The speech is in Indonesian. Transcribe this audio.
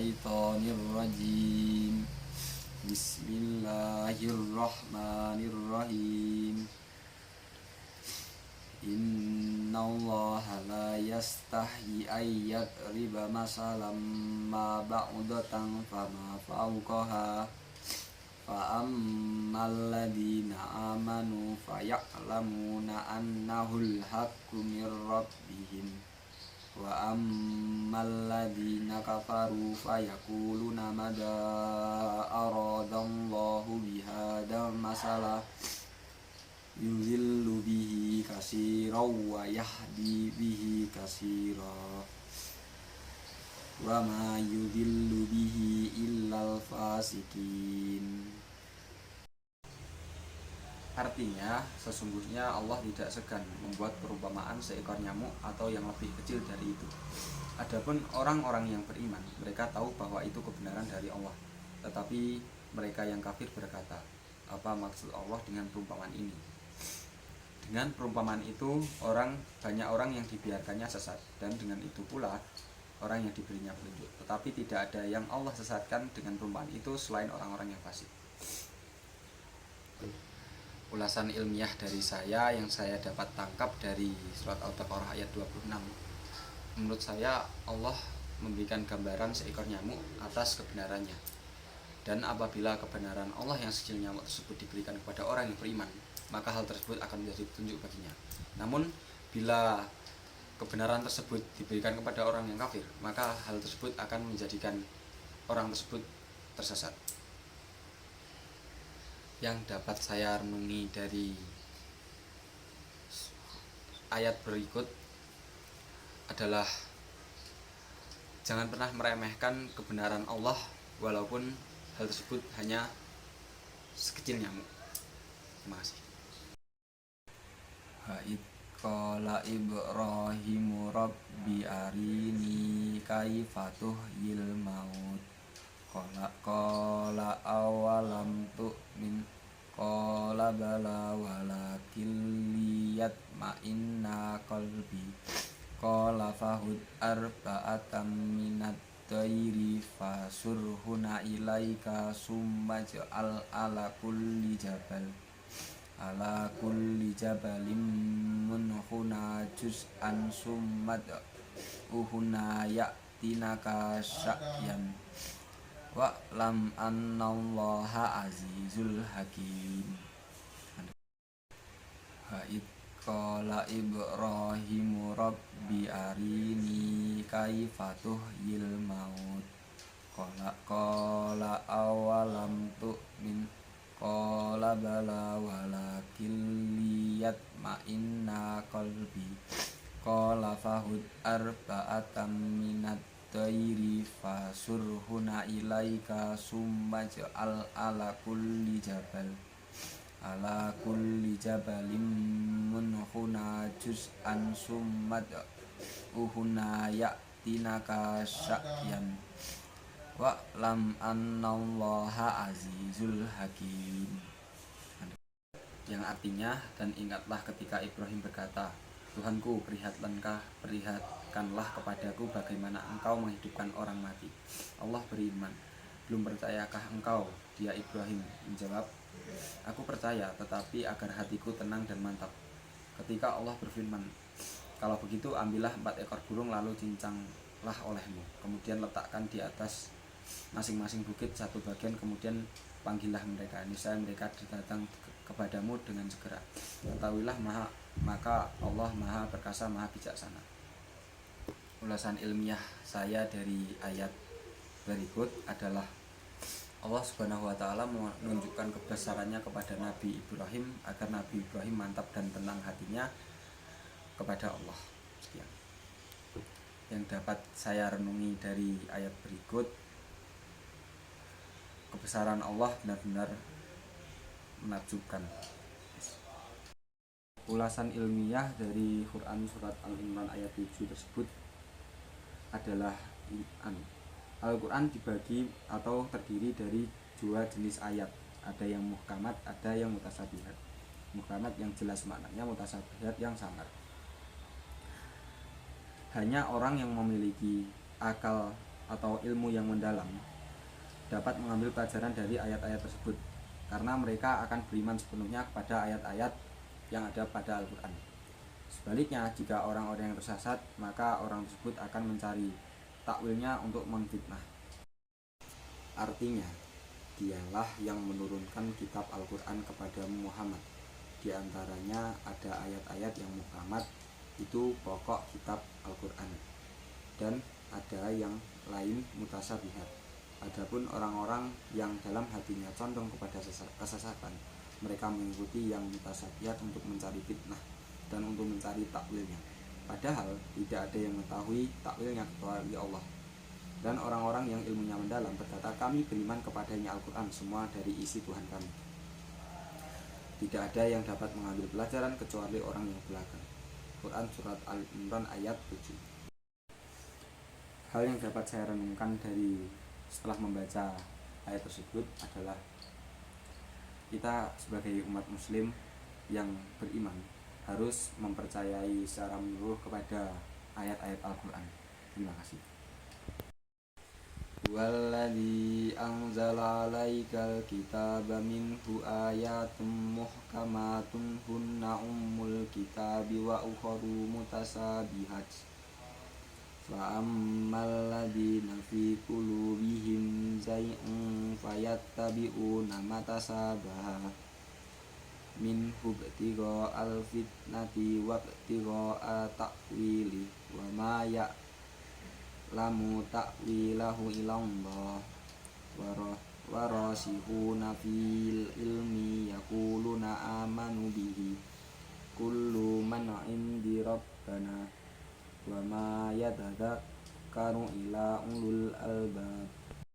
syaitonir rajim. Bismillahirrahmanirrahim. Innallaha la yastahi ayyadriba masalam ma ba'udatan fama fawqaha fa'ammal ladina amanu faya'lamuna annahul haqqu mir rabbihim wa ammal ladina kafaru fayaquluna madza aradallahu bihadal masalah yudhillu bihi katsiran wa yahdi bihi katsiran wa ma yudhillu bihi illal fasikin. Artinya, sesungguhnya Allah tidak segan membuat perumpamaan seekor nyamuk atau yang lebih kecil dari itu. Adapun orang-orang yang beriman, mereka tahu bahwa itu kebenaran dari Allah. Tetapi mereka yang kafir berkata, apa maksud Allah dengan perumpamaan ini? Dengan perumpamaan itu, banyak orang yang dibiarkannya sesat, dan dengan itu pula orang yang diberinya petunjuk. Tetapi tidak ada yang Allah sesatkan dengan perumpamaan itu selain orang-orang yang fasik. Ulasan ilmiah dari saya yang saya dapat tangkap dari surat Al-Baqarah ayat 26. Menurut saya Allah memberikan gambaran seekor nyamuk atas kebenarannya. Dan apabila kebenaran Allah yang sekecil nyamuk tersebut diberikan kepada orang yang beriman, maka hal tersebut akan menjadi petunjuk baginya. Namun bila kebenaran tersebut diberikan kepada orang yang kafir, maka hal tersebut akan menjadikan orang tersebut tersesat. Yang dapat saya renungi dari ayat berikut adalah jangan pernah meremehkan kebenaran Allah walaupun hal tersebut hanya sekecil nyamuk. Terima kasih. Ha'id qala Ibrahimu rabbi arini kaifa tuhyil maut qala awalam tu'min qala bala walakin liyatma'inna qalbi qala fahud arba'atam minat tayri fasurhuna ilaika summa ja'al ala kulli jabalim munhuna juz'an summat uhuna ya'tinaka sya'yan wa lam annallaha azizul hakim. Ha'id qala Ibrahimu rabbi arini kaifa tuhyil maut qala awalam tu'min qala bala walakin liyatma'inna qalbi qala fahud arba'atam minat tayri fasurhuna ilaika summa ja'al ala kulli jabalim munhuna juz'an summa uhuna ya'tinaka sya'yan wa lam annallaha azizul hakim. Yang artinya, dan ingatlah ketika Ibrahim berkata, Tuhanku, perlihatkanlah kepadaku bagaimana engkau menghidupkan orang mati. Allah beriman, belum percayakah engkau? Dia Ibrahim menjawab, aku percaya, tetapi agar hatiku tenang dan mantap. Ketika Allah berfirman, kalau begitu ambillah 4 ekor burung lalu cincanglah olehmu, kemudian letakkan di atas masing-masing bukit satu bagian, kemudian panggillah mereka, niscaya mereka datang kepadamu dengan segera. Ketahuilah maka Allah Maha Perkasa, Maha Bijaksana. Ulasan ilmiah saya dari ayat berikut adalah Allah Subhanahu wa Ta'ala menunjukkan kebesarannya kepada Nabi Ibrahim agar Nabi Ibrahim mantap dan tenang hatinya kepada Allah. Sekian yang dapat saya renungi dari ayat berikut. Kebesaran Allah benar-benar menakjubkan. Ulasan ilmiah dari Quran surat Al-Imran ayat 7 tersebut adalah Al-Quran dibagi atau terdiri dari 2 jenis ayat. Ada yang muhkamat, ada yang mutasabihat. Muhkamat yang jelas maknanya, mutasabihat yang samar. Hanya orang yang memiliki akal atau ilmu yang mendalam dapat mengambil pelajaran dari ayat-ayat tersebut, karena mereka akan beriman sepenuhnya kepada ayat-ayat yang ada pada Al-Quran. Sebaliknya, jika orang-orang yang tersesat, maka orang tersebut akan mencari takwilnya untuk memfitnah. Artinya, dialah yang menurunkan kitab Al-Quran kepada Muhammad. Di antaranya ada ayat-ayat yang muhkamat, itu pokok kitab Al-Quran, dan ada yang lain mutasabihat. Adapun orang-orang yang dalam hatinya condong kepada kesesatan, mereka mengikuti yang mutasabihat untuk mencari fitnah dan untuk mencari takwilnya. Padahal tidak ada yang mengetahui takwilnya kecuali Allah. Dan orang-orang yang ilmunya mendalam berkata, kami beriman kepadanya Al-Quran, semua dari isi Tuhan kami. Tidak ada yang dapat mengambil pelajaran kecuali orang yang belakang. Quran Surat Al-Imran ayat 7. Hal yang dapat saya renungkan dari setelah membaca ayat tersebut adalah kita sebagai umat muslim yang beriman harus mempercayai secara menyeluruh kepada ayat-ayat Al-Quran. Terima kasih. Walladzi anzala 'alaikal kitaba minhu ayatun muhkamatun hunna ummul kitabi wa ukharu mutasabihat. Fa'ammal ladzina fi qulubihim zay'un fayattabi'una matasabaha minhu ibtigha'al fitnati wa ibtigha'a ta'wili wa ma ya'lamu ta'wilahu illallah wa rasihuna fil ilmi yaquluna amanu bihi kullu man 'indi rabbana wa ma yatadzakkaru illa ulul albab.